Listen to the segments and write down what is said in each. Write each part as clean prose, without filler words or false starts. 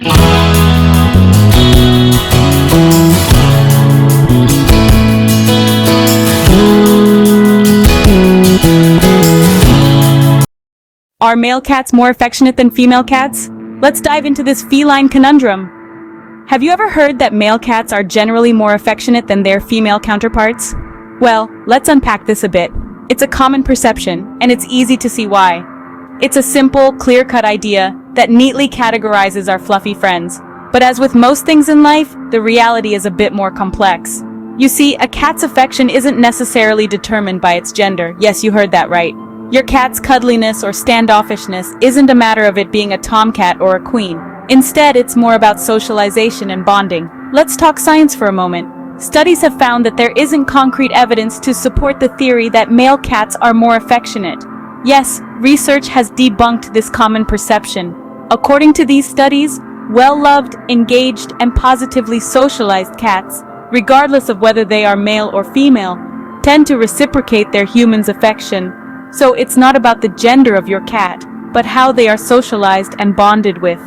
Are male cats more affectionate than female cats? Let's dive into this feline conundrum. Have you ever heard that male cats are generally more affectionate than their female counterparts? Well, let's unpack this a bit. It's a common perception, and it's easy to see why. It's a simple, clear-cut idea that neatly categorizes our fluffy friends. But as with most things in life, the reality is a bit more complex. You see, a cat's affection isn't necessarily determined by its gender. Yes, you heard that right. Your cat's cuddliness or standoffishness isn't a matter of it being a tomcat or a queen. Instead, it's more about socialization and bonding. Let's talk science for a moment. Studies have found that there isn't concrete evidence to support the theory that male cats are more affectionate. Yes, research has debunked this common perception. According to these studies, well-loved, engaged, and positively socialized cats, regardless of whether they are male or female, tend to reciprocate their human's affection. So it's not about the gender of your cat, but how they are socialized and bonded with.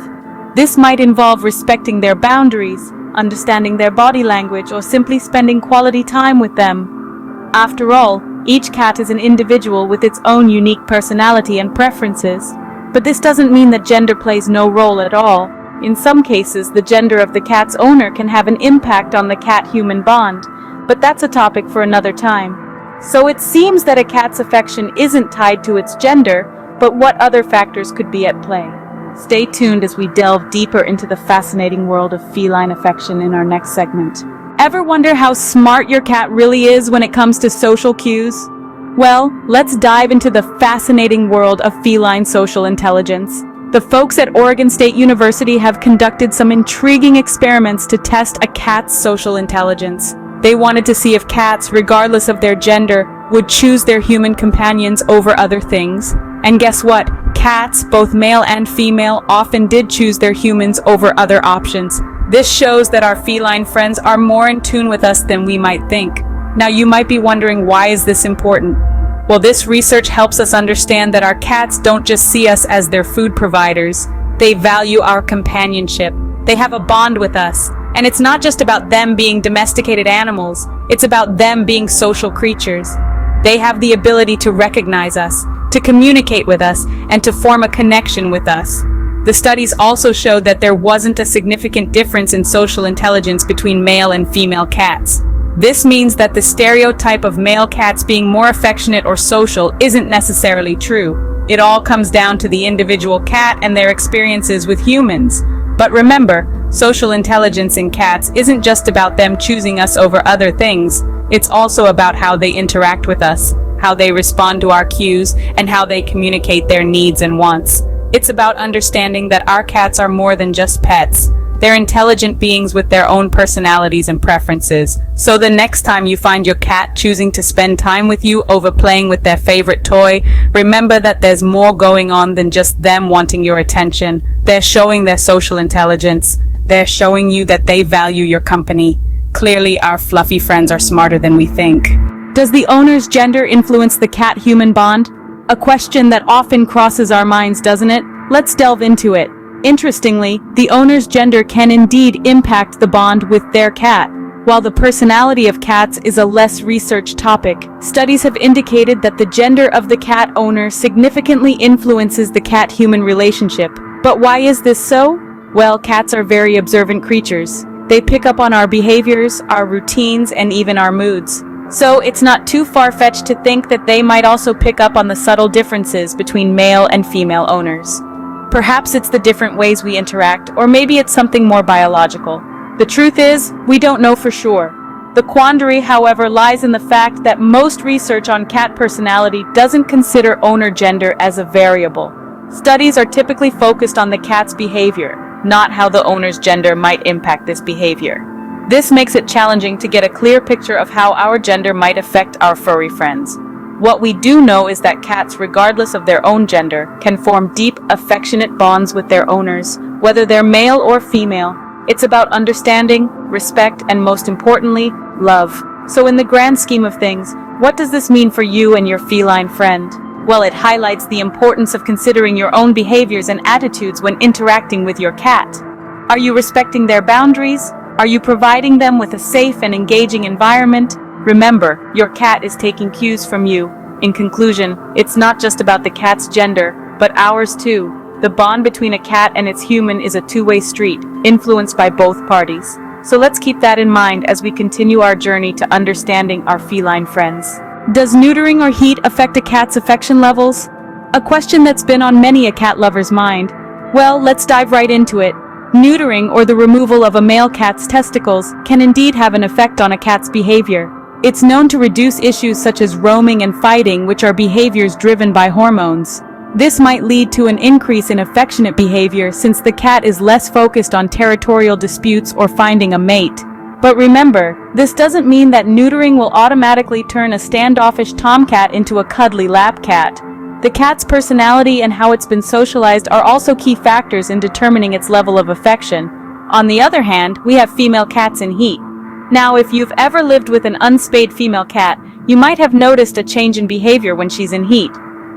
This might involve respecting their boundaries, understanding their body language, or simply spending quality time with them. After all, each cat is an individual with its own unique personality and preferences. But this doesn't mean that gender plays no role at all. In some cases, the gender of the cat's owner can have an impact on the cat-human bond, but that's a topic for another time. So it seems that a cat's affection isn't tied to its gender, but what other factors could be at play? Stay tuned as we delve deeper into the fascinating world of feline affection in our next segment. Ever wonder how smart your cat really is when it comes to social cues? Well, let's dive into the fascinating world of feline social intelligence. The folks at Oregon State University have conducted some intriguing experiments to test a cat's social intelligence. They wanted to see if cats, regardless of their gender, would choose their human companions over other things. And guess what? Cats, both male and female, often did choose their humans over other options. This shows that our feline friends are more in tune with us than we might think. Now you might be wondering, why is this important? Well, this research helps us understand that our cats don't just see us as their food providers. They value our companionship. They have a bond with us. And it's not just about them being domesticated animals, it's about them being social creatures. They have the ability to recognize us, to communicate with us, and to form a connection with us. The studies also showed that there wasn't a significant difference in social intelligence between male and female cats. This means that the stereotype of male cats being more affectionate or social isn't necessarily true. It all comes down to the individual cat and their experiences with humans. But remember, social intelligence in cats isn't just about them choosing us over other things. It's also about how they interact with us, how they respond to our cues, and how they communicate their needs and wants. It's about understanding that our cats are more than just pets. They're intelligent beings with their own personalities and preferences. So the next time you find your cat choosing to spend time with you over playing with their favorite toy, remember that there's more going on than just them wanting your attention. They're showing their social intelligence. They're showing you that they value your company. Clearly, our fluffy friends are smarter than we think. Does the owner's gender influence the cat-human bond? A question that often crosses our minds, doesn't it? Let's delve into it. Interestingly, the owner's gender can indeed impact the bond with their cat. While the personality of cats is a less researched topic, studies have indicated that the gender of the cat owner significantly influences the cat-human relationship. But why is this so? Well, cats are very observant creatures. They pick up on our behaviors, our routines, and even our moods. So it's not too far-fetched to think that they might also pick up on the subtle differences between male and female owners. Perhaps it's the different ways we interact, or maybe it's something more biological. The truth is, we don't know for sure. The quandary, however, lies in the fact that most research on cat personality doesn't consider owner gender as a variable. Studies are typically focused on the cat's behavior, not how the owner's gender might impact this behavior. This makes it challenging to get a clear picture of how our gender might affect our furry friends. What we do know is that cats, regardless of their own gender, can form deep, affectionate bonds with their owners, whether they're male or female. It's about understanding, respect, and most importantly, love. So in the grand scheme of things, what does this mean for you and your feline friend? Well, it highlights the importance of considering your own behaviors and attitudes when interacting with your cat. Are you respecting their boundaries? Are you providing them with a safe and engaging environment? Remember, your cat is taking cues from you. In conclusion, it's not just about the cat's gender, but ours too. The bond between a cat and its human is a two-way street, influenced by both parties. So let's keep that in mind as we continue our journey to understanding our feline friends. Does neutering or heat affect a cat's affection levels? A question that's been on many a cat lover's mind. Well, let's dive right into it. Neutering, or the removal of a male cat's testicles, can indeed have an effect on a cat's behavior. It's known to reduce issues such as roaming and fighting, which are behaviors driven by hormones. This might lead to an increase in affectionate behavior since the cat is less focused on territorial disputes or finding a mate. But remember, this doesn't mean that neutering will automatically turn a standoffish tomcat into a cuddly lap cat. The cat's personality and how it's been socialized are also key factors in determining its level of affection. On the other hand, we have female cats in heat. Now, if you've ever lived with an unspayed female cat, you might have noticed a change in behavior when she's in heat.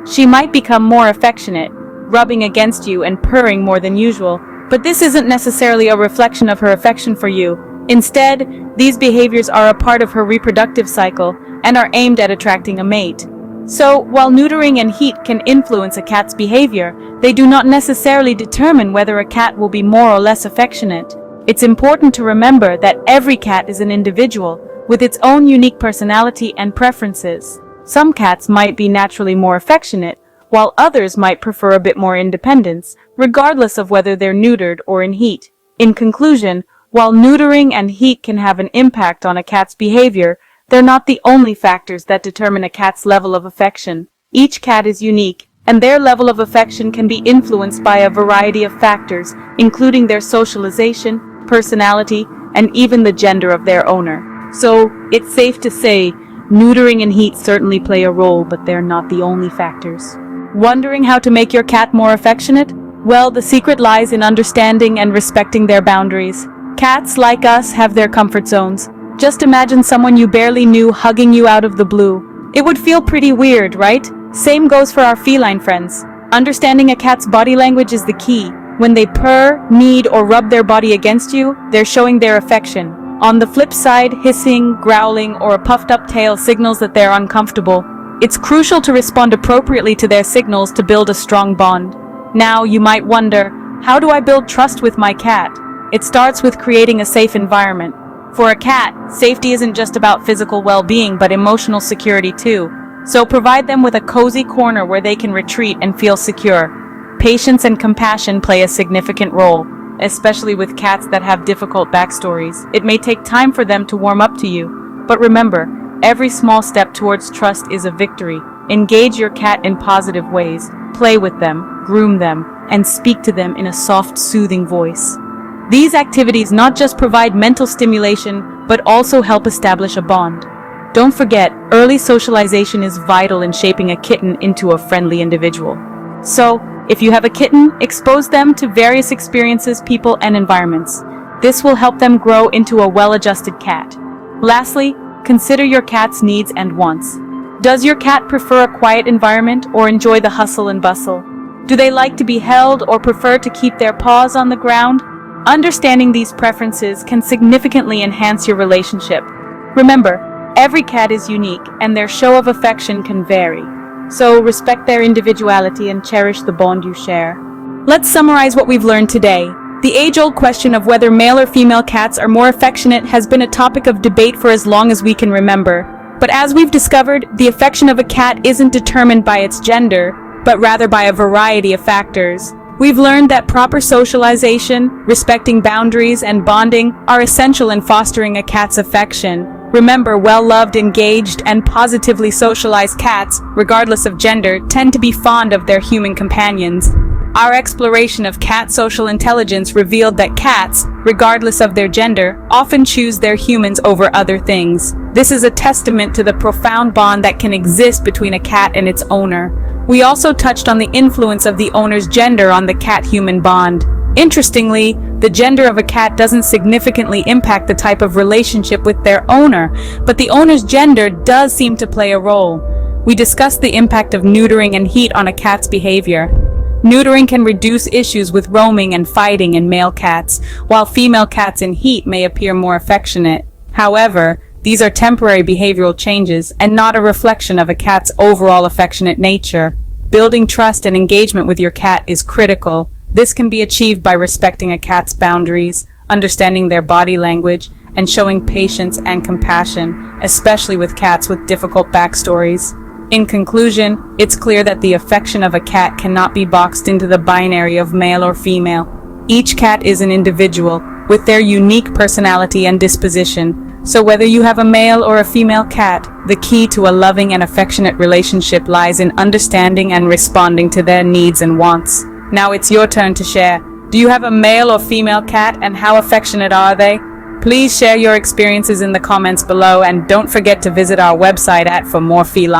She might become more affectionate, rubbing against you and purring more than usual, but this isn't necessarily a reflection of her affection for you. Instead, these behaviors are a part of her reproductive cycle and are aimed at attracting a mate. So, while neutering and heat can influence a cat's behavior, they do not necessarily determine whether a cat will be more or less affectionate. It's important to remember that every cat is an individual, with its own unique personality and preferences. Some cats might be naturally more affectionate, while others might prefer a bit more independence, regardless of whether they're neutered or in heat. In conclusion, while neutering and heat can have an impact on a cat's behavior, they're not the only factors that determine a cat's level of affection. Each cat is unique, and their level of affection can be influenced by a variety of factors, including their socialization, personality, and even the gender of their owner. So, it's safe to say, neutering and heat certainly play a role, but they're not the only factors. Wondering how to make your cat more affectionate? Well, the secret lies in understanding and respecting their boundaries. Cats, like us, have their comfort zones. Just imagine someone you barely knew hugging you out of the blue. It would feel pretty weird, right? Same goes for our feline friends. Understanding a cat's body language is the key. When they purr, knead, or rub their body against you, they're showing their affection. On the flip side, hissing, growling, or a puffed-up tail signals that they're uncomfortable. It's crucial to respond appropriately to their signals to build a strong bond. Now, you might wonder, how do I build trust with my cat? It starts with creating a safe environment. For a cat, safety isn't just about physical well-being, but emotional security too. So provide them with a cozy corner where they can retreat and feel secure. Patience and compassion play a significant role, especially with cats that have difficult backstories. It may take time for them to warm up to you, but remember, every small step towards trust is a victory. Engage your cat in positive ways, play with them, groom them, and speak to them in a soft, soothing voice. These activities not just provide mental stimulation, but also help establish a bond. Don't forget, early socialization is vital in shaping a kitten into a friendly individual. So, if you have a kitten, expose them to various experiences, people, and environments. This will help them grow into a well-adjusted cat. Lastly, consider your cat's needs and wants. Does your cat prefer a quiet environment or enjoy the hustle and bustle? Do they like to be held or prefer to keep their paws on the ground? Understanding these preferences can significantly enhance your relationship. Remember, every cat is unique, and their show of affection can vary. So respect their individuality and cherish the bond you share. Let's summarize what we've learned today. The age-old question of whether male or female cats are more affectionate has been a topic of debate for as long as we can remember. But as we've discovered, the affection of a cat isn't determined by its gender, but rather by a variety of factors. We've learned that proper socialization, respecting boundaries, and bonding are essential in fostering a cat's affection. Remember, well-loved, engaged, and positively socialized cats, regardless of gender, tend to be fond of their human companions. Our exploration of cat social intelligence revealed that cats, regardless of their gender, often choose their humans over other things. This is a testament to the profound bond that can exist between a cat and its owner. We also touched on the influence of the owner's gender on the cat-human bond. Interestingly, the gender of a cat doesn't significantly impact the type of relationship with their owner, but the owner's gender does seem to play a role. We discussed the impact of neutering and heat on a cat's behavior. Neutering can reduce issues with roaming and fighting in male cats, while female cats in heat may appear more affectionate. However, these are temporary behavioral changes and not a reflection of a cat's overall affectionate nature. Building trust and engagement with your cat is critical. This can be achieved by respecting a cat's boundaries, understanding their body language, and showing patience and compassion, especially with cats with difficult backstories. In conclusion, it's clear that the affection of a cat cannot be boxed into the binary of male or female. Each cat is an individual, with their unique personality and disposition. So whether you have a male or a female cat, the key to a loving and affectionate relationship lies in understanding and responding to their needs and wants. Now it's your turn to share. Do you have a male or female cat, and how affectionate are they? Please share your experiences in the comments below, and don't forget to visit our website for more feline